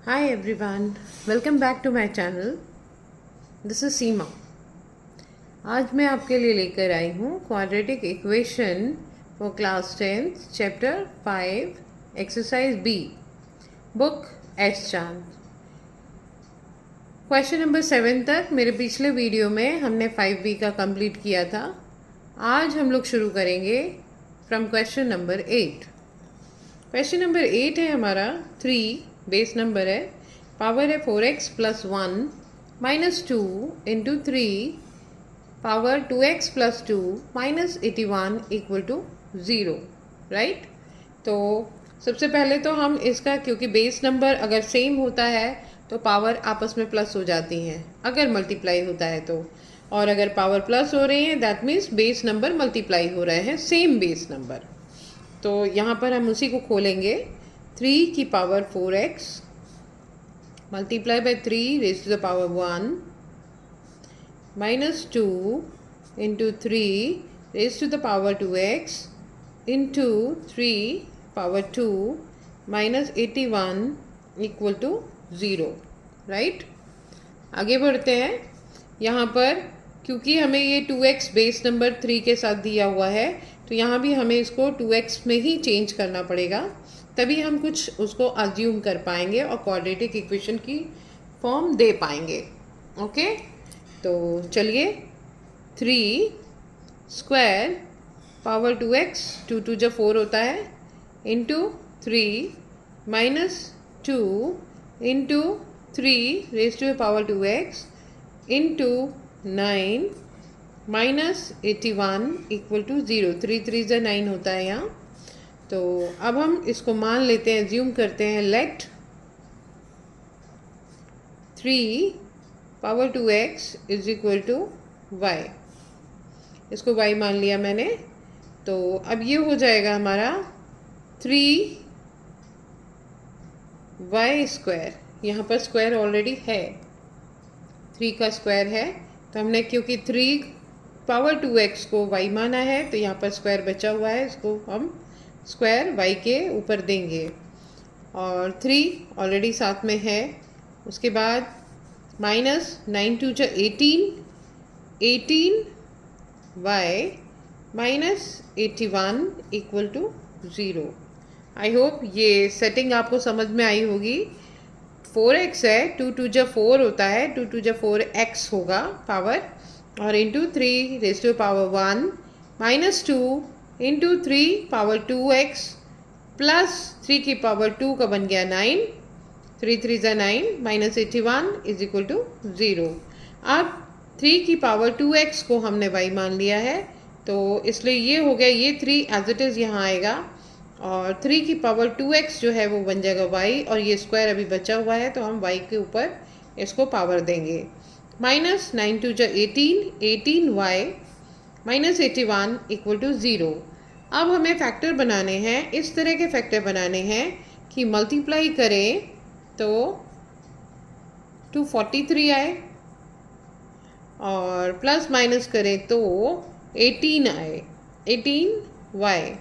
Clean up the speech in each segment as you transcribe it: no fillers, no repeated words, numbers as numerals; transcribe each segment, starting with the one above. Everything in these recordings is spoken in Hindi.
Hi everyone, welcome back to my channel. This is सीमा. आज मैं आपके लिए लेकर आई हूँ quadratic equation for class 10th chapter 5 exercise B book S Chand. Question number 7 तक मेरे पिछले वीडियो में हमने 5B का कंप्लीट किया था. आज हम लोग शुरू करेंगे from question number 8. Question number 8 है हमारा 3 बेस नंबर है, पावर है 4x plus 1 minus 2 into 3 power 2x plus 2 minus 81 equal to 0. Right. तो सबसे पहले तो हम इसका, क्योंकि बेस नंबर अगर सेम होता है तो पावर आपस में प्लस हो जाती हैं अगर मल्टीप्लाई होता है तो, और अगर पावर प्लस हो रही है that means base number multiply हो रहे हैं सेम बेस नंबर. तो यहाँ पर हम उसी को खोलेंगे. 3 की power 4x multiply by 3 raise to the power 1 minus 2 into 3 raise to the power 2x into 3 power 2 minus 81 equal to 0. Right. आगे बढ़ते हैं. यहाँ पर क्योंकि हमें ये 2x बेस नंबर 3 के साथ दिया हुआ है तो यहाँ भी हमें इसको 2x में ही चेंज करना पड़ेगा, तभी हम कुछ उसको अज्यूम कर पाएंगे और क्वाड्रेटिक इक्वेशन की फॉर्म दे पाएंगे. ओके. तो चलिए 3 स्क्वायर पावर 2x 2 2 जब 4 होता है into 3 minus 2 into 3 raise to power 2x into 9 minus 81 equal to 0. 3 3 जा 9 होता है यहाँ. तो अब हम इसको मान लेते हैं, ज्यूम करते हैं. Let 3 power 2x is equal to y. इसको y मान लिया मैंने. तो अब ये हो जाएगा हमारा 3y स्क्वायर. यहाँ पर स्क्वायर ऑलरेडी है, 3 का स्क्वायर है. तो हमने क्योंकि 3 पावर 2x को y माना है तो यहाँ पर स्क्वायर बचा हुआ है, इसको हम स्क्वायर y के ऊपर देंगे. और 3 ऑलरेडी साथ में है. उसके बाद माइनस 9 2 जा 18 y minus 81 equal to 0. I hope ये सेटिंग आपको समझ में आई होगी. 4x है, 2 2 जा 4 होता है, 2 2 जा 4x होगा पावर, और into 3 raise to power 1 minus 2 into 3 power 2x plus 3 की पावर 2 का बन गया 9. 3 3 जा 9 माइनस 81 इज इक्वल टू 0. अब 3 की पावर 2x को हमने y मान लिया है तो इसलिए ये हो गया, ये 3 एज इट इज़ यहाँ आएगा और 3 की पावर 2x जो है वो बन जाएगा y, और ये स्क्वायर अभी बचा हुआ है तो हम y के ऊपर इसको पावर देंगे. माइनस 9 2 जा 18y माइनस 81 इक्वल टू 0. अब हमें फैक्टर बनाने हैं, इस तरह के फैक्टर बनाने हैं कि मल्टीप्लाई करें तो 243 आए और प्लस माइनस करें तो 18 आए, 18y.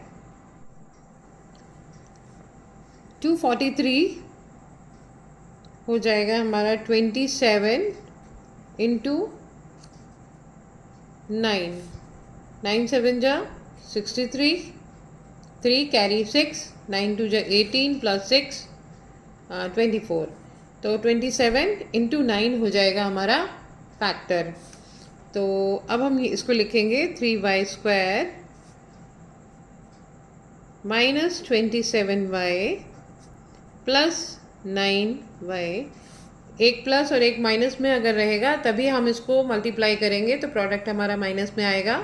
243 हो जाएगा हमारा 27 इंटू 9. 9 7 जा 63, 3 कैरी 6, 9 2 जा 18 प्लस 6 24. तो 27 इंटू 9 हो जाएगा हमारा फैक्टर. तो अब हम इसको लिखेंगे 3y square minus 27y plus 9y. एक प्लस और एक माइनस में अगर रहेगा तभी हम इसको मल्टीप्लाई करेंगे तो प्रोडक्ट हमारा माइनस में आएगा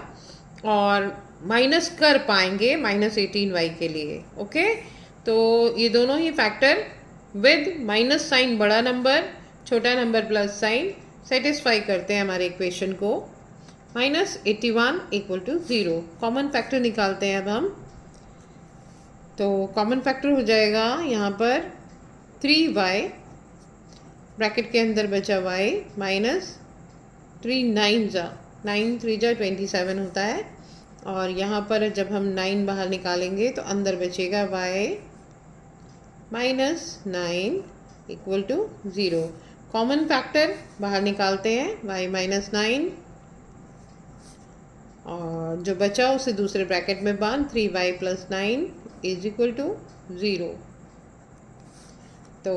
और माइनस कर पाएंगे माइनस 18y के लिए. ओके. तो ये दोनों ही फैक्टर विद माइनस साइन बड़ा नंबर, छोटा नंबर प्लस साइन सेटिस्फाई करते हैं हमारे इक्वेशन को. Minus 81 equal to 0. Common factor निकालते हैं अब हम. तो कॉमन फैक्टर हो जाएगा यहाँ पर 3y ब्रैकेट के अंदर बचा y माइनस 3 9 जा 9 3 जा 27 होता है, और यहाँ पर जब हम 9 बाहर निकालेंगे तो अंदर बचेगा y minus 9 equal to 0। Common factor बाहर निकालते हैं, y माइनस 9, और जो बचा उसे दूसरे ब्रैकेट में बांध 3y plus 9 is equal to 0। तो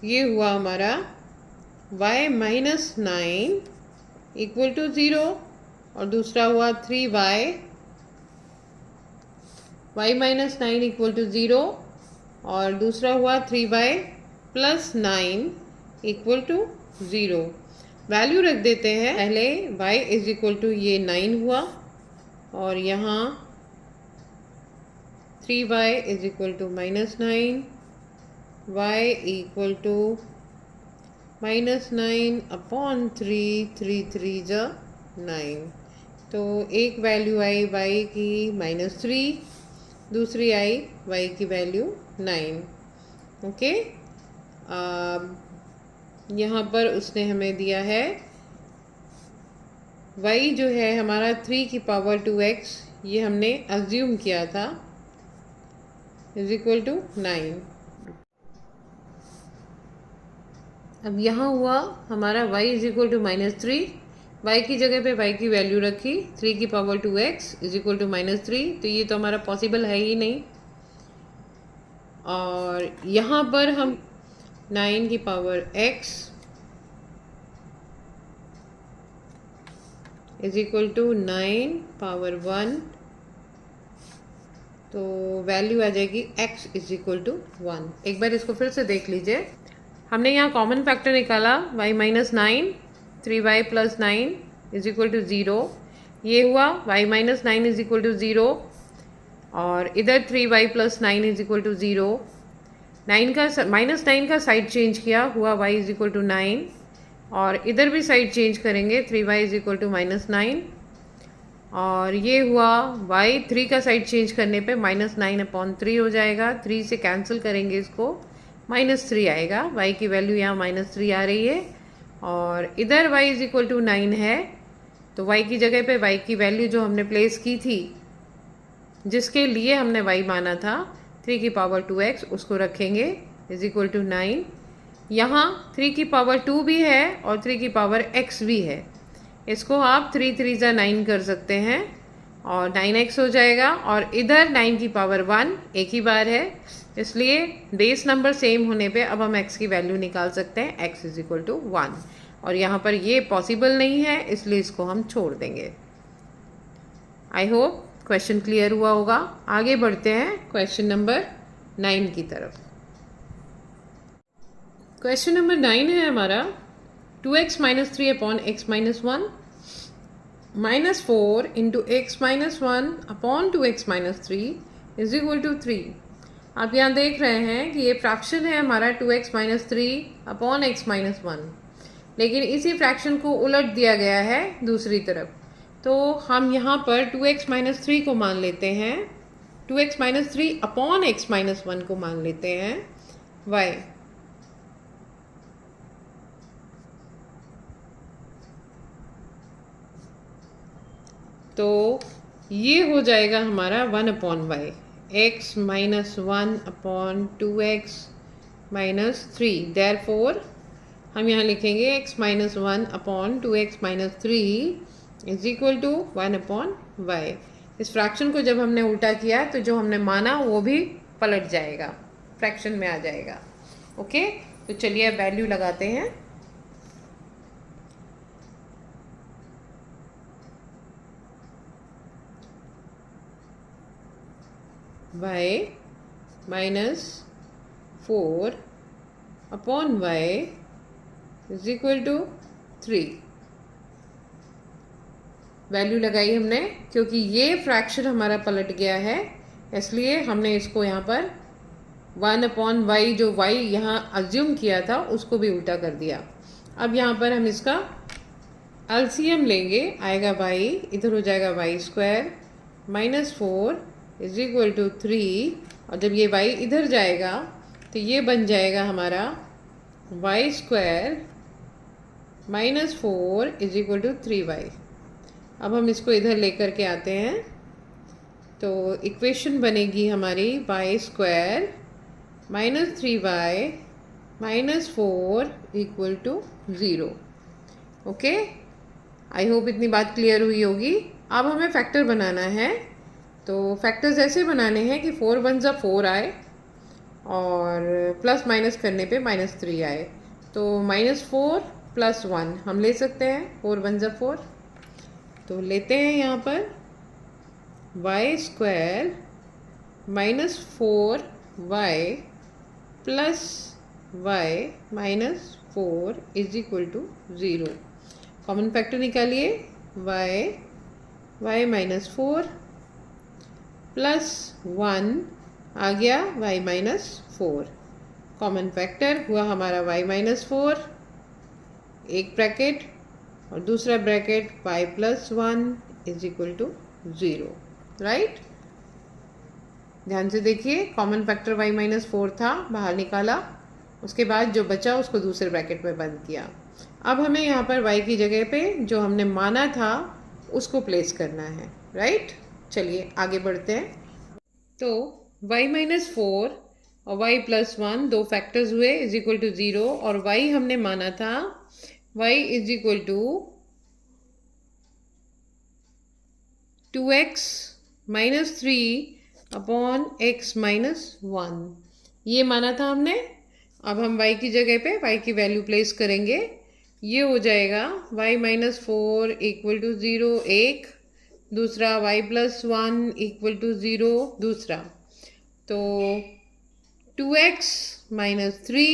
ये हुआ हमारा y माइनस 9 इक्वल टू 0, और दूसरा हुआ 3y, y minus 9 equal to 0, और दूसरा हुआ 3y plus 9 equal to 0। Value रख देते हैं पहले, y इज इक्वल टू ये 9 हुआ, और यहाँ 3y is equal to minus 9, y equal to minus 9 upon 3, 3 3 जा 9। तो एक वैल्यू आई y की -3, दूसरी आई y की वैल्यू 9। ओके, यहाँ पर उसने हमें दिया है y जो है हमारा 3 की पावर 2x, ये हमने अज्यूम किया था, इज इक्वल टू 9। अब यहाँ हुआ हमारा y is equal to -3, y की जगह पे y की वैल्यू रखी 3 की power 2x is equal to -3, तो ये तो हमारा पॉसिबल है ही नहीं। और यहाँ पर हम 9 की power x is equal to 9 power 1, तो वैल्यू आ जाएगी x इज इक्वल टू 1। एक बार इसको फिर से देख लीजिए। हमने यहाँ कॉमन फैक्टर निकाला y minus 9, 3y plus 9 is equal to 0। ये हुआ y minus 9 is equal to 0, और इधर 3y plus 9 is equal to 0। 9 का -9 का साइड चेंज किया, हुआ y इज इक्वल टू 9, और इधर भी साइड चेंज करेंगे 3y इज इक्वल टू -9, और ये हुआ y 3 का साइड चेंज करने पे -9 अपॉन 3 हो जाएगा। 3 से कैंसिल करेंगे इसको, -3 आएगा, y की वैल्यू यहाँ -3 आ रही है, और इधर y इज इक्वल टू 9 है, तो y की जगह पे y की वैल्यू जो हमने प्लेस की थी, जिसके लिए हमने y माना था 3 की पावर 2x, उसको रखेंगे इज इक्वल टू 9। यहाँ 3 की पावर 2 भी है और 3 की पावर x भी है, इसको आप 3 3 जा 9 कर सकते हैं, और 9x हो जाएगा, और इधर 9 की पावर 1 एक ही बार है, इसलिए बेस नंबर सेम होने पे अब हम x की वैल्यू निकाल सकते हैं, x इज इक्वल टू 1, और यहाँ पर ये पॉसिबल नहीं है, इसलिए इसको हम छोड़ देंगे। आई होप क्वेश्चन क्लियर हुआ होगा। आगे बढ़ते हैं क्वेश्चन नंबर 9 की तरफ। क्वेश्चन नंबर 9 है हमारा 2x minus 3 upon x minus 1 -4 into x minus 1 upon 2x minus 3 is equal to 3। आप यहाँ देख रहे हैं कि ये फ्रैक्शन है हमारा 2x minus 3 upon x minus 1, लेकिन इसी फ्रैक्शन को उलट दिया गया है दूसरी तरफ, तो हम यहाँ पर 2x माइनस 3 को मान लेते हैं, 2x minus 3 upon x minus 1 को मान लेते हैं y। तो ये हो जाएगा हमारा 1 upon y, x minus 1 upon 2x minus 3। Therefore हम यहाँ लिखेंगे x minus 1 upon 2x minus 3 is equal to 1 upon y। इस फ्रैक्शन को जब हमने उल्टा किया तो जो हमने माना वो भी पलट जाएगा, फ्रैक्शन में आ जाएगा। ओके, तो चलिए अब वैल्यू लगाते हैं। y minus 4 upon y is equal to 3। Value लगाई हमने, क्योंकि ये फ्रैक्शन हमारा पलट गया है, इसलिए हमने इसको यहाँ पर 1 अपॉन y, जो y यहाँ अज्यूम किया था उसको भी उल्टा कर दिया। अब यहाँ पर हम इसका एलसीएम लेंगे, आएगा y, इधर हो जाएगा y square minus 4 is equal to 3, और जब ये y इधर जाएगा तो ये बन जाएगा हमारा y square minus 4 is equal to 3y। अब हम इसको इधर लेकर के आते हैं, तो इक्वेशन बनेगी हमारी y square minus 3y -4 equal to 0। Okay, I hope इतनी बात क्लियर हुई होगी। अब हमें फैक्टर बनाना है, तो फैक्टर्स ऐसे बनाने हैं कि 4 1 जा 4 आए और प्लस माइनस करने पे -3 आए। तो -4 + 1 हम ले सकते हैं, 4 1 जा 4। तो लेते हैं यहाँ पर y² -4y + y -4 = 0। Common factor निकालिए, y -4 + 1 आ गया y -4। कॉमन फैक्टर हुआ हमारा y -4, एक ब्रैकेट और दूसरा ब्रैकेट y + 1 = 0। राइट, ध्यान से देखिए, कॉमन फैक्टर y -4 था, बाहर निकाला, उसके बाद जो बचा उसको दूसरे ब्रैकेट में बंद किया। अब हमें यहाँ पर y की जगह पे जो हमने माना था उसको प्लेस करना है। राइट, चलिए आगे बढ़ते हैं। तो y -4 और y + 1 दो फैक्टर्स हुए = 0, और y हमने माना था y = 2x - 3 अपॉन x - 1, ये माना था हमने। अब हम y की जगह पे y की वैल्यू प्लेस करेंगे, ये हो जाएगा y -4 = 0 एक, दूसरा y + 1 = 0 दूसरा। तो 2x - 3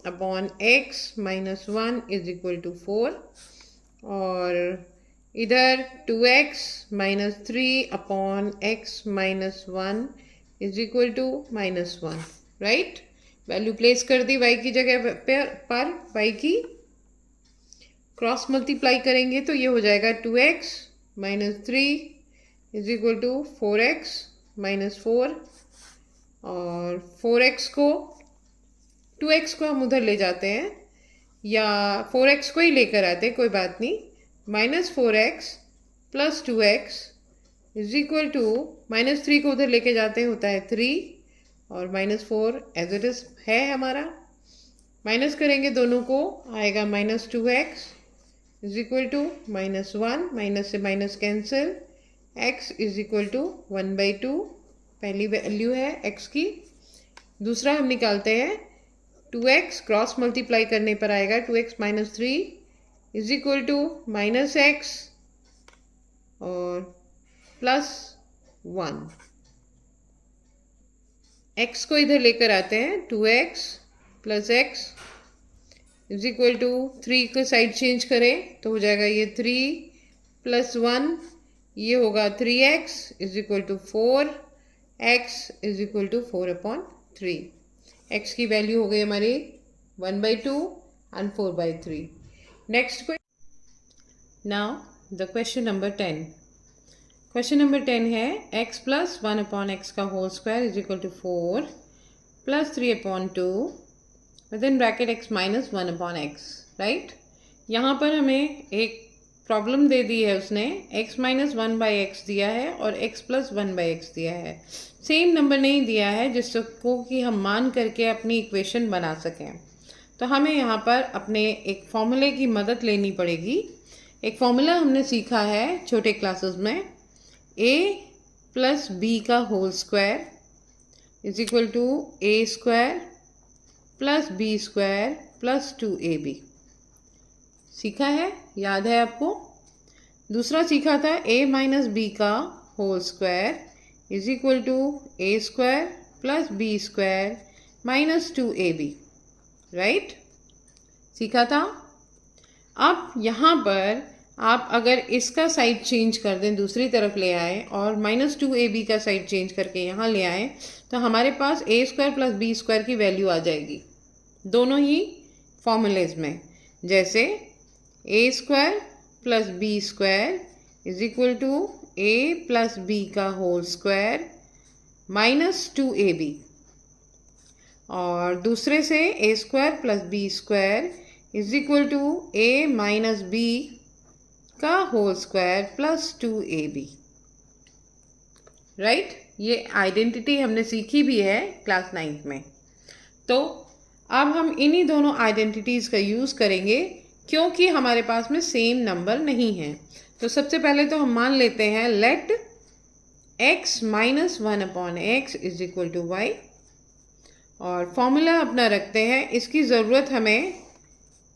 अपॉन x - 1 = 4, और इधर 2x - 3 upon x - 1 = -1। Right, value place कर दी y की जगह पर y की, क्रॉस मल्टीप्लाई करेंगे तो ये हो जाएगा 2x - 3 = 4x - 4, और 4x को 2x को हम उधर ले जाते हैं, या 4x को ही लेकर आते हैं, कोई बात नहीं। -4x + 2x = -3 को उधर लेके जाते हैं, होता है 3, और -4 एज इट इज है हमारा। माइनस करेंगे दोनों को, आएगा -2x = -1, माइनस से माइनस कैंसिल, x = 1/2 पहली वैल्यू है x की। दूसरा हम निकालते हैं 2x, क्रॉस मल्टीप्लाई करने पर आएगा 2x - 3 = -x और +1। x को इधर लेकर आते हैं, 2x + x = 3 को साइड चेंज करें तो हो जाएगा ये 3 + 1, ये होगा 3x = 4, x = 4/3। x की वैल्यू हो गई हमारी 1/2 and 4/3। Next question, now the question number 10। Question number 10 है x + 1/x का whole square = 4 + 3/2 within bracket x - 1/x। Right, यहाँ पर हमें एक प्रॉब्लम दे दी है उसने, x - 1/x दिया है और x + 1/x दिया है। सेम नंबर नहीं दिया है जिसको कि हम मान करके अपनी इक्वेशन बना सकें। तो हमें यहाँ पर अपने एक फॉर्मूले की मदद लेनी पड़ेगी। एक फॉर्मूला हमने सीखा है छोटे क्लासेस में, a + b का whole square = a² + b² + 2ab। सीखा है, याद है आपको? दूसरा सीखा था a - b का whole square = a² + b² - 2ab। Right, सीखा था। अब यहाँ पर आप अगर इसका साइड चेंज कर दें, दूसरी तरफ ले आए और -2ab का साइड चेंज करके यहाँ ले आए, तो हमारे पास a² + b² की वैल्यू आ जाएगी दोनों ही फॉर्मूलेज में। जैसे a² + b² = a + b का होल स्क्वायर -2ab, और दूसरे से a² + b² = a - b का होल स्क्वायर + 2ab। राइट, ये आइडेंटिटी हमने सीखी भी है क्लास 9th में। तो अब हम इन्हीं दोनों आइडेंटिटीज़ का यूज़ करेंगे क्योंकि हमारे पास में सेम नंबर नहीं है। तो सबसे पहले तो हम मान लेते हैं let x minus 1/x is equal to y, और फॉर्मूला अपना रखते हैं। इसकी ज़रूरत हमें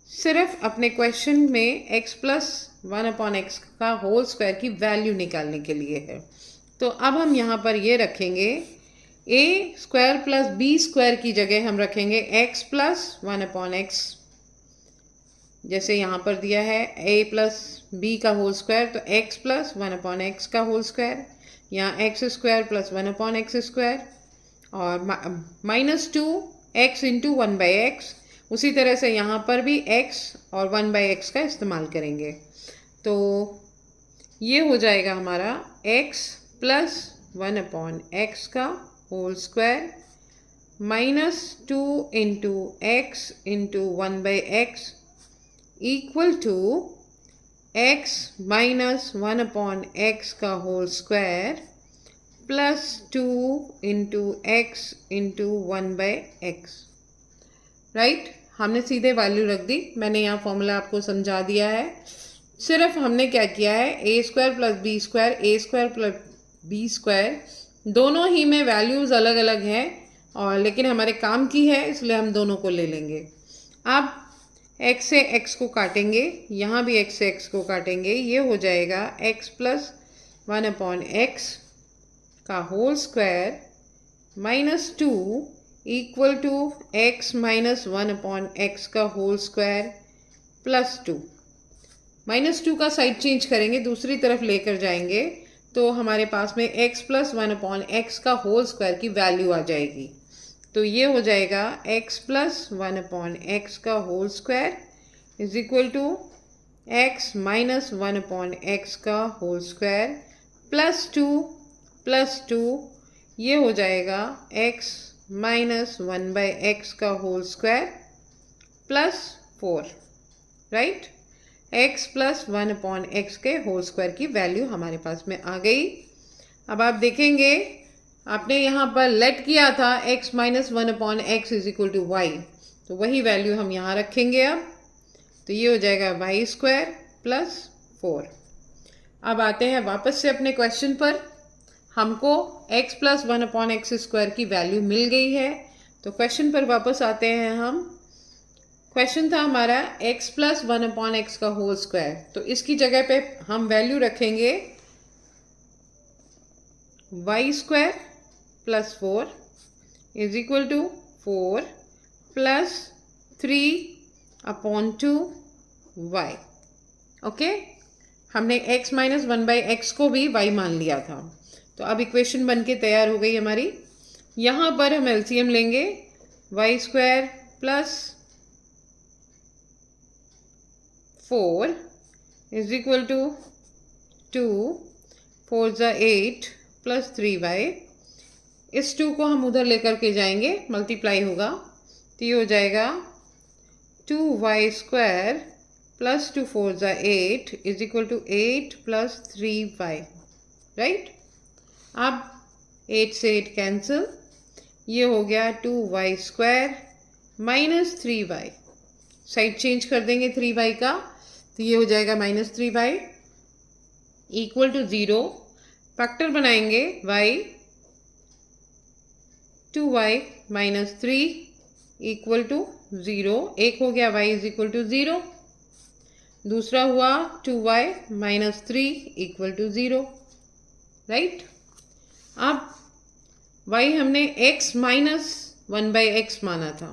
सिर्फ अपने क्वेश्चन में x प्लस 1/x का होल स्क्वायर की वैल्यू निकालने के लिए है। तो अब हम यहाँ पर ये रखेंगे a square plus b square की जगह हम रखेंगे x प्लस 1/x। जैसे यहाँ पर दिया है a प्लस b का होल स्क्वायर, तो x प्लस 1/x का होल स्क्वायर, यहाँ x square plus 1/x square, और -2x इंटू 1/x। उसी तरह से यहाँ पर भी x और 1/x का इस्तेमाल करेंगे। तो ये हो जाएगा हमारा x प्लस 1/x का whole square -2 into x into 1/x equal to x minus 1/x का whole square plus 2 into x into 1/x। Right, हमने सीधे वैल्यू रख दी। मैंने यहाँ फॉर्मूला आपको समझा दिया है। सिर्फ हमने क्या किया है, a square plus b square, a square plus b square, दोनों ही में वैल्यूज़ अलग अलग हैं, और लेकिन हमारे काम की है इसलिए हम दोनों को ले लेंगे। अब x से x को काटेंगे, यहाँ भी x से x को काटेंगे, ये हो जाएगा x प्लस 1/x का whole square -2 equal to x minus 1/x का होल स्क्वायर प्लस 2। -2 का साइड चेंज करेंगे, दूसरी तरफ लेकर जाएंगे, तो हमारे पास में x प्लस 1/x का होल स्क्वायर की वैल्यू आ जाएगी। तो ये हो जाएगा x प्लस 1/x का whole square is equal to x minus 1/x का होल स्क्वायर प्लस 2, ये हो जाएगा x माइनस 1/x का whole square plus 4। Right, x plus 1/x के होल स्क्वायर की वैल्यू हमारे पास में आ गई। अब आप देखेंगे आपने यहाँ पर लेट किया था x minus 1/x is equal to y, तो वही वैल्यू हम यहाँ रखेंगे। अब तो ये हो जाएगा वाई स्क्वायर प्लस 4। अब आते हैं वापस से अपने क्वेश्चन पर। हमको x प्लस 1/x स्क्वायर की वैल्यू मिल गई है, तो क्वेश्चन पर वापस आते हैं हम। क्वेश्चन था हमारा x प्लस 1/x का होल स्क्वायर, तो इसकी जगह पे हम वैल्यू रखेंगे y square plus 4 is equal to 4 plus 3/2 y। Okay, हमने x माइनस 1/x को भी y मान लिया था। तो अब इक्वेशन बन के तैयार हो गई हमारी। यहाँ पर हम एलसीएम लेंगे, y square plus 4 is equal to 2, 4 ज़ा 8 प्लस 3y। इस 2 को हम उधर लेकर के जाएंगे, मल्टीप्लाई होगा, तो ये हो जाएगा 2y स्क्वायर प्लस 2 4 ज़ा 8 is equal to 8 plus 3y। Right, अब 8 से 8 कैंसिल, ये हो गया 2y square minus 3y। Side change कर देंगे 3y का, तो ये हो जाएगा minus 3y equal to 0। Factor बनाएंगे y, 2y minus 3 equal to 0। एक हो गया y इज इक्वल टू 0, दूसरा हुआ 2y minus 3 equal to 0। Right, अब y हमने x माइनस 1/x माना था,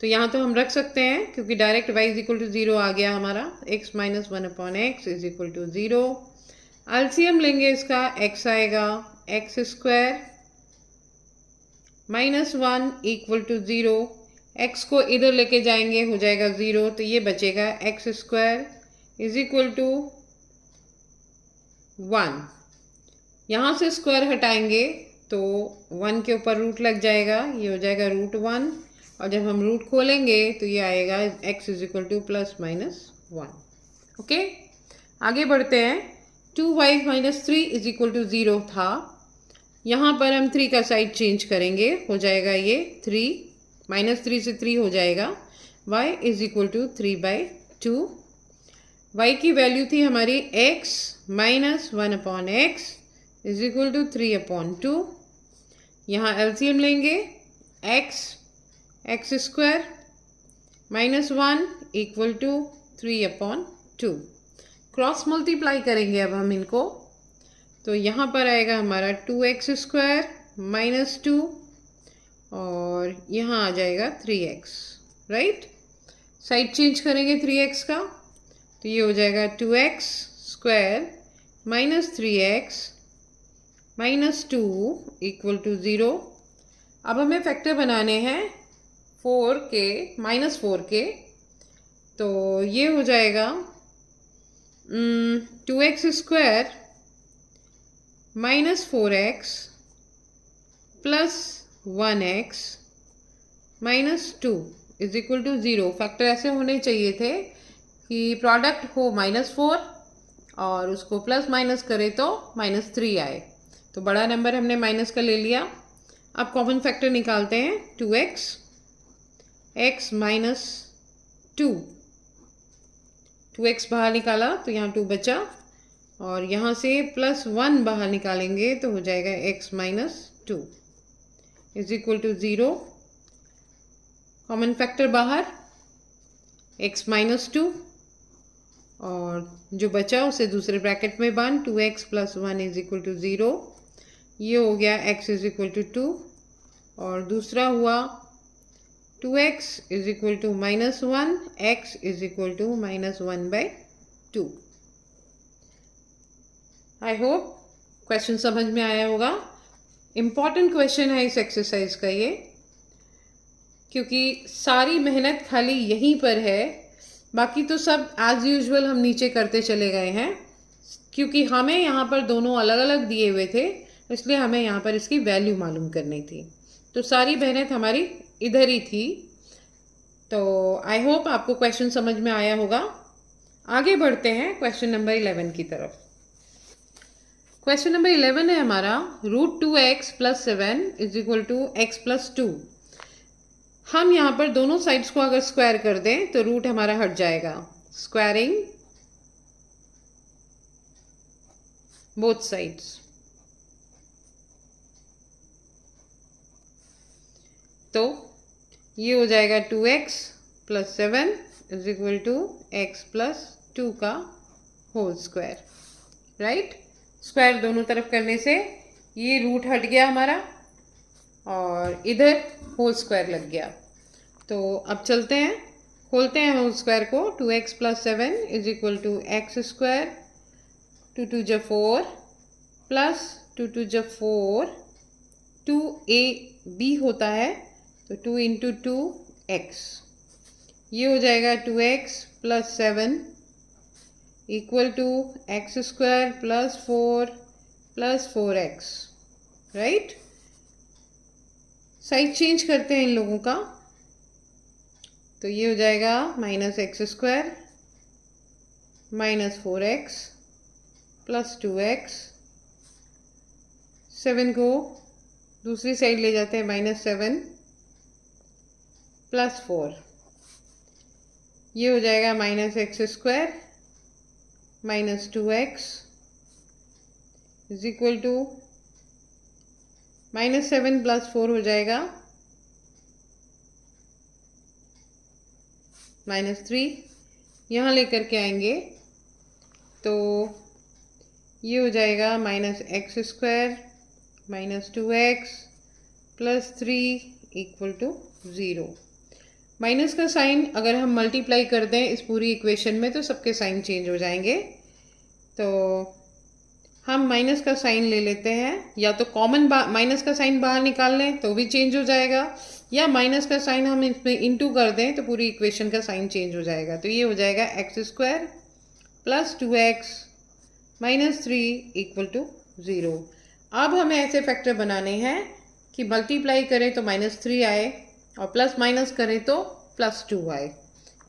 तो यहाँ तो हम रख सकते हैं क्योंकि direct y is equal to 0 आ गया हमारा। x minus 1/x is equal to 0। LCM लेंगे इसका, x आएगा x square minus 1 equal to 0। x को इधर लेके जाएंगे, हो जाएगा 0, तो ये बचेगा x square is equal to 1। यहाँ से स्क्वायर हटाएंगे तो 1 के ऊपर रूट लग जाएगा, ये हो जाएगा √1, और जब हम रूट खोलेंगे तो ये आएगा x is equal two plus minus 1। Okay, आगे बढ़ते हैं। 2y minus 3 is equal to 0 था, यहाँ पर हम 3 का साइड चेंज करेंगे, हो जाएगा ये 3 -3 से 3 हो जाएगा। y is equal to 3/2। y की वैल्यू थी हमारी x minus 1/x is equal to 3/2। यहाँ एलसीएम लेंगे, x square minus 1 equal to 3/2। Cross multiply करेंगे अब हम इनको, तो यहाँ पर आएगा हमारा 2x स्क्वायर माइनस 2 और यहाँ आ जाएगा 3x, राइट। साइड चेंज करेंगे 3x का, तो ये हो जाएगा 2x square minus 3x minus 2 equal to 0। अब हमें फैक्टर बनाने हैं 4 के माइनस 4 के, तो ये हो जाएगा 2x square minus 4x plus 1x minus 2 is equal to 0। Factor ऐसे होने चाहिए थे कि प्रोडक्ट हो -4 और उसको प्लस माइनस करे तो -3 आए। तो बड़ा नंबर हमने माइनस का ले लिया। अब कॉमन फैक्टर निकालते हैं 2x, x माइनस 2, 2x बाहर निकाला तो यहाँ 2 बचा और यहाँ से प्लस 1 बाहर निकालेंगे तो हो जाएगा x minus 2 is equal to 0। Common factor बाहर x माइनस 2 और जो बचा उसे दूसरे ब्रैकेट में बांध 2x plus 1 is equal to 0। ये हो गया x इज इक्वल टू 2 और दूसरा हुआ 2x is equal to minus 1, x is equal to minus 1/2। I hope question समझ में आया होगा। इम्पॉर्टेंट क्वेश्चन है इस एक्सरसाइज का ये, क्योंकि सारी मेहनत खाली यहीं पर है, बाकी तो सब एज यूजुअल हम नीचे करते चले गए हैं, क्योंकि हमें यहाँ पर दोनों अलग अलग दिए हुए थे, इसलिए हमें यहाँ पर इसकी वैल्यू मालूम करनी थी। तो सारी मेहनत हमारी इधर ही थी। तो आई होप आपको क्वेश्चन समझ में आया होगा। आगे बढ़ते हैं क्वेश्चन नंबर 11 की तरफ। क्वेश्चन नंबर 11 है हमारा √2x plus 7 is equal to x plus 2। हम यहाँ पर दोनों साइड्स को अगर स्क्वायर कर दें तो रूट हमारा हट जाएगा। स्क्वायरिंग बोथ साइड्स, तो ये हो जाएगा 2x plus 7 is equal to x plus 2 का होल स्क्वायर, राइट। स्क्वायर दोनों तरफ करने से ये रूट हट गया हमारा और इधर होल स्क्वायर लग गया। तो अब चलते हैं, खोलते हैं होल स्क्वायर को। 2x plus 7 is equal to x square, 2 2 जा 4 प्लस 2 2 जा 4, 2ab होता है तो 2 इंटू 2x, ये हो जाएगा 2x plus 7 equal to x square plus 4 plus 4x, right. Side change करते हैं इन लोगों का, तो ये हो जाएगा minus x square minus 4x plus 2x, 7 को दूसरी साइड ले जाते हैं -7 प्लस 4, ये हो जाएगा minus x square minus 2x is equal to -7 plus 4 हो जाएगा -3। यहाँ लेकर के आएंगे तो ये हो जाएगा minus x square minus 2x plus 3 equal to 0। Minus का साइन अगर हम मल्टीप्लाई कर दें इस पूरी इक्वेशन में तो सबके साइन चेंज हो जाएंगे। तो हम माइनस का साइन ले लेते हैं, या तो कॉमन माइनस का साइन बाहर निकाल लें तो भी चेंज हो जाएगा, या माइनस का साइन हम इसमें इंटू कर दें तो पूरी इक्वेशन का साइन चेंज हो जाएगा। तो ये हो जाएगा x square plus 2x minus 3 equal to 0। अब हमें ऐसे फैक्टर बनाने हैं कि मल्टीप्लाई करें तो -3 आए और प्लस माइनस करें तो +2 आए।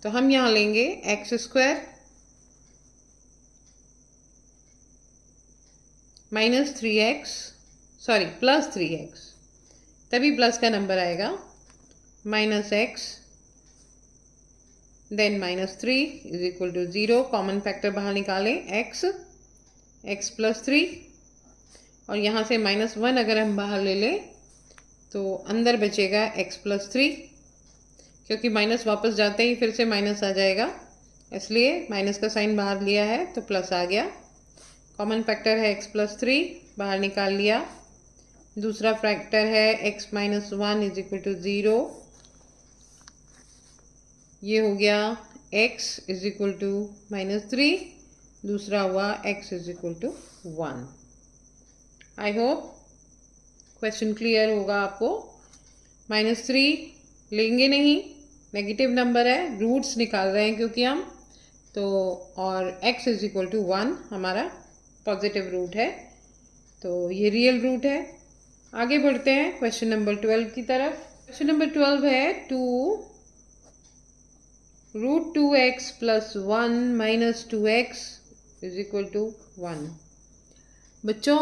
तो हम यहाँ लेंगे x square minus 3x, sorry plus 3x, तभी प्लस का नंबर आएगा, minus x then -3 is equal to 0। Common factor बाहर निकालें, एक्स प्लस 3, और यहाँ से -1 अगर हम बाहर ले लें तो अंदर बचेगा x प्लस 3, क्योंकि माइनस वापस जाते ही फिर से माइनस आ जाएगा, इसलिए माइनस का साइन बाहर लिया है तो प्लस आ गया। कॉमन फैक्टर है x प्लस 3, बाहर निकाल लिया। दूसरा फैक्टर है x minus 1 is equal to 0, ये हो गया x इज इक्वल टू -3, दूसरा हुआ x is equal to 1। I hope question clear होगा आपको। -3 लेंगे नहीं, नेगेटिव नंबर है, रूट्स निकाल रहे हैं क्योंकि हम तो, और x इज इक्वल टू 1 हमारा पॉजिटिव रूट है, तो ये रियल रूट है। आगे बढ़ते हैं क्वेश्चन नंबर 12 की तरफ। क्वेश्चन नंबर 12 है 2√2x plus 1 minus 2x is equal to 1। बच्चों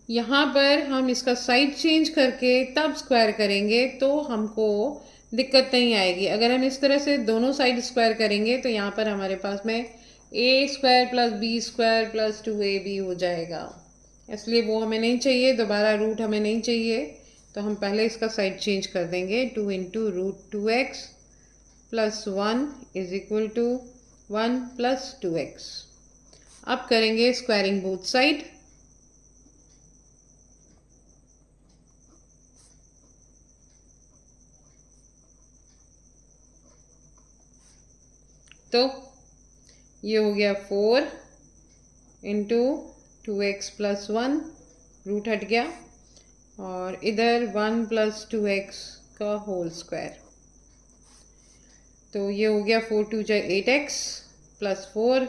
यहाँ पर हम इसका साइड चेंज करके तब स्क्वायर करेंगे तो हमको दिक्कत नहीं आएगी। अगर हम इस तरह से दोनों साइड स्क्वायर करेंगे तो यहाँ पर हमारे पास में a² plus b² plus 2ab हो जाएगा, इसलिए वो हमें नहीं चाहिए, दोबारा रूट हमें नहीं चाहिए, तो हम पहले इसका साइड चेंज कर देंगे। 2 into √2x plus 1 is equal to 1 plus 2x। अब करेंगे स्क्वायरिंग बोथ साइड। तो ये हो गया 4 इंटू 2x प्लस 1, रूट हट गया, और इधर 1 प्लस 2x का होल स्क्वायर, तो ये हो गया 4 2 जा 8x प्लस 4,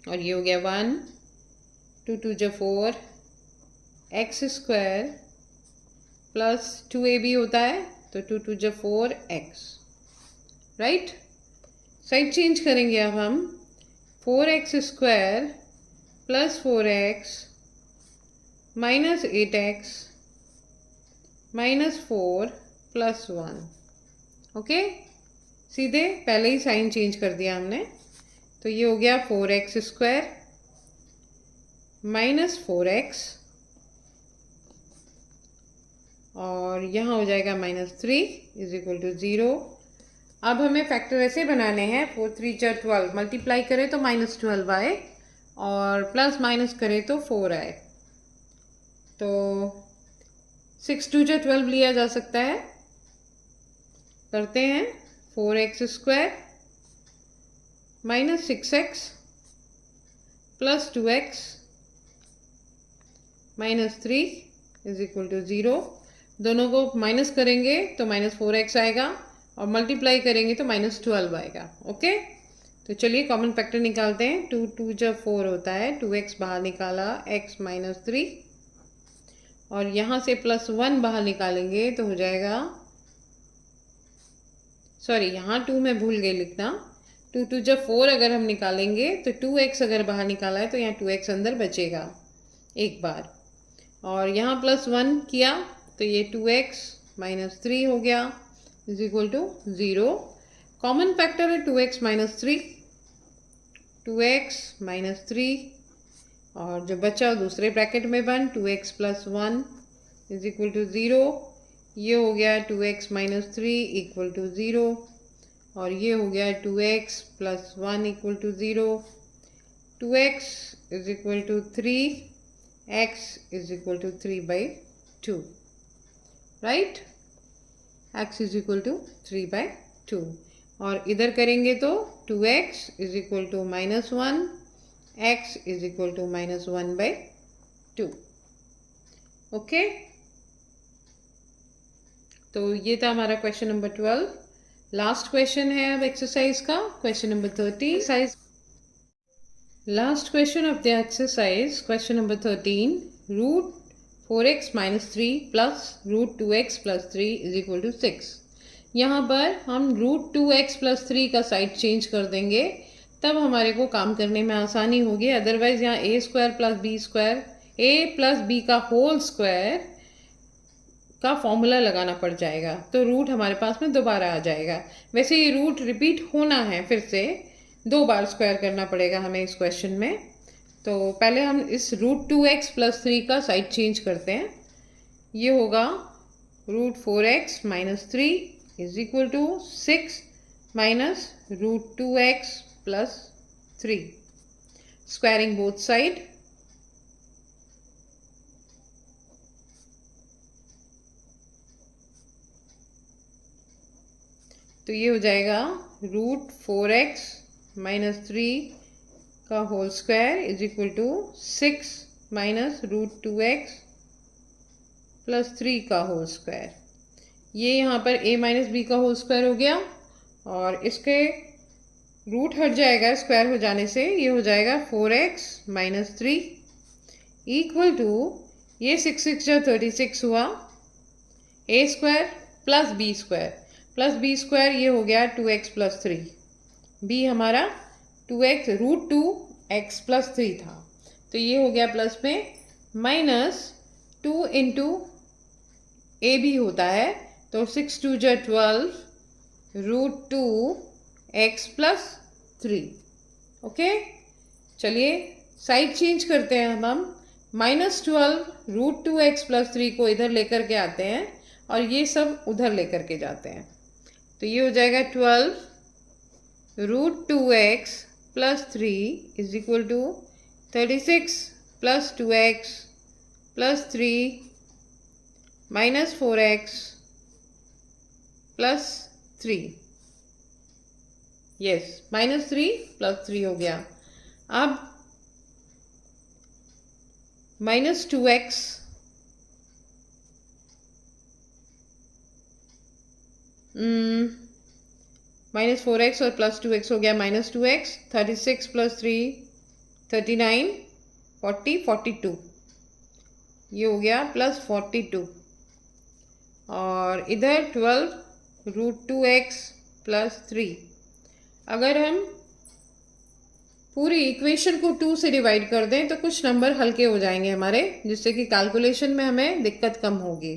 और ये हो गया 1 2 2 जा 4 x² प्लस 2ab होता है, तो 2 2 जा 4x, राइट। साइड चेंज करेंगे अब हम, 4x² plus 4x minus 8x minus 4 plus 1। Okay, सीधे पहले ही साइन चेंज कर दिया हमने, तो ये हो गया 4x² माइनस 4x, और यहाँ हो जाएगा -3 इज इक्वल टू 0। अब हमें फैक्टर ऐसे बनाने हैं, 4 3 जा 12, मल्टीप्लाई करें तो -12 आए, और प्लस माइनस करें तो 4 आए, तो 6 2 जा 12 लिया जा सकता है। करते हैं, 4x² minus 6x plus 2x minus 3 is equal to 0। दोनों को माइनस करेंगे तो -4x आएगा, और मल्टीप्लाई करेंगे तो -12 आएगा। ओके, तो चलिए कॉमन फैक्टर निकालते हैं। 2 2 जा 4 होता है, 2x बाहर निकाला, x माइनस 3, और यहाँ से +1 बाहर निकालेंगे तो हो जाएगा, सॉरी यहाँ 2 मैं भूल गई लिखना, 2 2 जा 4 अगर हम निकालेंगे तो 2x अगर बाहर निकाला है तो यहाँ 2x अंदर बचेगा एक बार, और यहाँ +1 किया तो ये 2x माइनस 3 हो गया is equal to 0। Common factor है 2x माइनस 3, 2x माइनस 3, और जो बचा दूसरे ब्रैकेट में 1, 2x plus 1 is equal to 0। ये हो गया 2x माइनस 3 इक्वल टू 0, और ये हो गया 2x plus 1 equal to 0। 2x is equal to 3, x is equal to 3/2, right. x is equal to 3/2, और इधर करेंगे तो 2x is equal to -1, x is equal to -1/2। Okay, तो ये था हमारा क्वेश्चन नंबर 12। लास्ट क्वेश्चन है अब एक्सरसाइज का, question number 13। Last question of the exercise, question number 13, √4x minus 3 plus √2x plus 3 is equal to 6। यहाँ पर हम √2x प्लस 3 का साइड चेंज कर देंगे, तब हमारे को काम करने में आसानी होगी। अदरवाइज यहाँ a² plus b² a plus b का होल स्क्वायर का फॉर्मूला लगाना पड़ जाएगा, तो रूट हमारे पास में दोबारा आ जाएगा। वैसे ये रूट रिपीट होना है, फिर से 2 बार स्क्वायर करना पड़ेगा हमें इस क्वेश्चन में। तो पहले हम इस √2x+3 का साइड चेंज करते हैं। ये होगा √4x - 3 = 6 minus √2x + 3, squaring both side। तो ये हो जाएगा √4x - 3 का होल स्क्वायर = 6 minus √2x + 3 का होल स्क्वायर। ये यहाँ पर a - b का होल स्क्वायर हो गया, और इसके रूट हट जाएगा स्क्वायर हो जाने से। ये हो जाएगा 4x - 3 = ये 6 6 जा 36 हुआ, a² + b², ये हो गया 2x + 3। b हमारा 2x √2x + 3 था, तो ये हो गया प्लस में, -2 × a भी होता है, तो 6 2 जा 12 √2x + 3। ओके, चलिए साइड चेंज करते हैं हम -12 √2x + 3 को इधर लेकर के आते हैं, और ये सब उधर लेकर के जाते हैं। तो ये हो जाएगा 12 √2x + 3 = 36 + 2x + 3 - 4x + 3। यस, -3 + 3 हो गया। अब -2x -4x और +2x हो गया, -2x 36 + 3 39 40 42, ये हो गया +42, और इधर 12 √2x + 3। अगर हम पूरी इक्वेशन को 2 से डिवाइड कर दें तो कुछ नंबर हल्के हो जाएंगे हमारे, जिससे कि कैलकुलेशन में हमें दिक्कत कम होगी।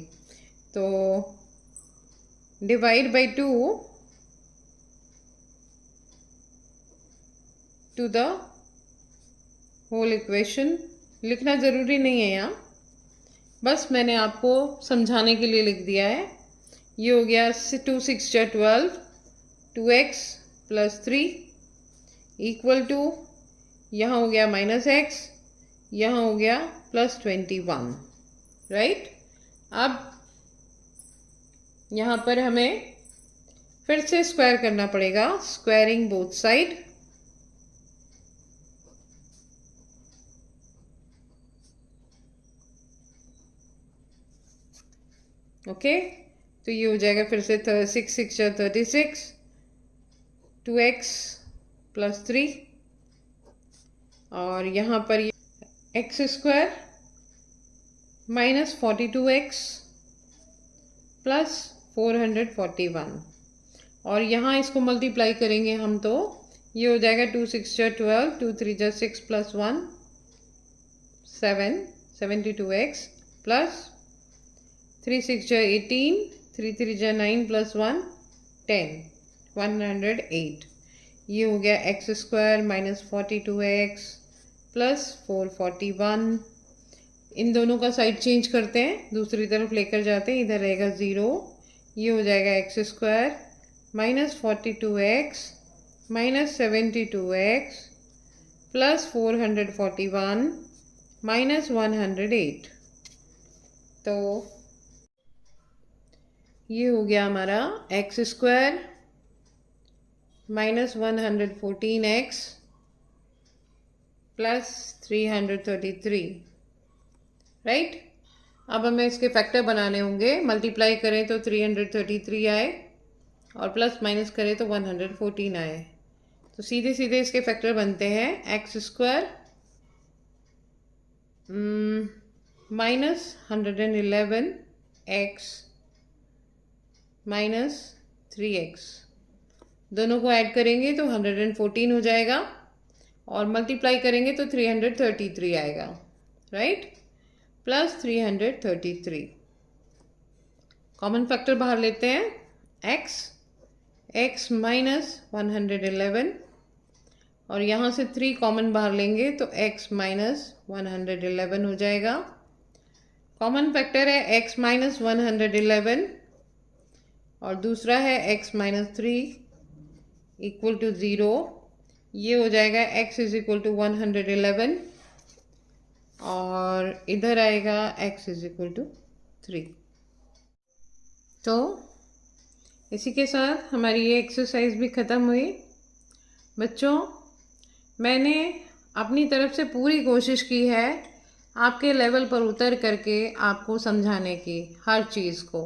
तो divide by 2 to the whole equation. लिखना ज़रूरी नहीं है यहाँ, बस मैंने आपको समझाने के लिए लिख दिया है। ये हो गया 2 6 जा 12 2x + 3 = यहाँ हो गया -x, यहाँ हो गया +21, राइट। अब यहाँ पर हमें फिर से स्क्वायर करना पड़ेगा, स्क्वायरिंग बोथ साइड। ओके, तो ये हो जाएगा फिर से 6 6 जा 36 2x + 3, और यहाँ पर x² - 42x + 441, और यहाँ इसको मल्टीप्लाई करेंगे हम, तो ये हो जाएगा 2 6 जा 12 2 3 जा 6 + 1 7 72x + 3 6 जा 18 3 3 जा 9 + 1 10 108। ये हो गया x² - 42x + 441। इन दोनों का साइड चेंज करते हैं, दूसरी तरफ लेकर जाते हैं, इधर रहेगा 0। ये हो जाएगा x² - 42x - 72x + 441 - 108। तो ये हो गया हमारा x² - 114x + 333, राइट। अब हमें इसके फैक्टर बनाने होंगे। मल्टीप्लाई करें तो 333 आए, और प्लस माइनस करें तो 114 आए। तो सीधे सीधे इसके फैक्टर बनते हैं x² -111 x -3x, दोनों को ऐड करेंगे तो 114 हो जाएगा, और मल्टीप्लाई करेंगे तो 333 आएगा, राइट, +333। कॉमन फैक्टर बाहर लेते हैं, x माइनस 111, और यहाँ से 3 कॉमन बाहर लेंगे तो x माइनस 111 हो जाएगा। कॉमन फैक्टर है x माइनस 111 और दूसरा है x माइनस 3 इक्वल टू 0। ये हो जाएगा x इज इक्वल टू 111 और इधर आएगा x इज इक्वल टू 3। तो इसी के साथ हमारी ये एक्सरसाइज भी ख़त्म हुई। बच्चों, मैंने अपनी तरफ से पूरी कोशिश की है आपके लेवल पर उतर करके आपको समझाने की हर चीज़ को।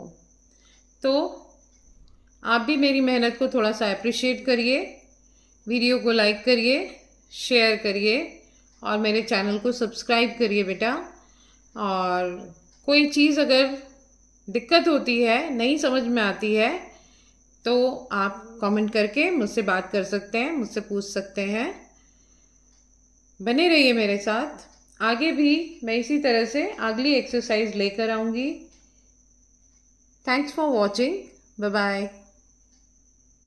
तो आप भी मेरी मेहनत को थोड़ा सा अप्रिशिएट करिए, वीडियो को लाइक करिए, शेयर करिए और मेरे चैनल को सब्सक्राइब करिए बेटा। और कोई चीज़ अगर दिक्कत होती है, नहीं समझ में आती है, तो आप कमेंट करके मुझसे बात कर सकते हैं, मुझसे पूछ सकते हैं। बने रहिए मेरे साथ, आगे भी मैं इसी तरह से अगली एक्सरसाइज लेकर आऊँगी। Thanks for watching, bye bye.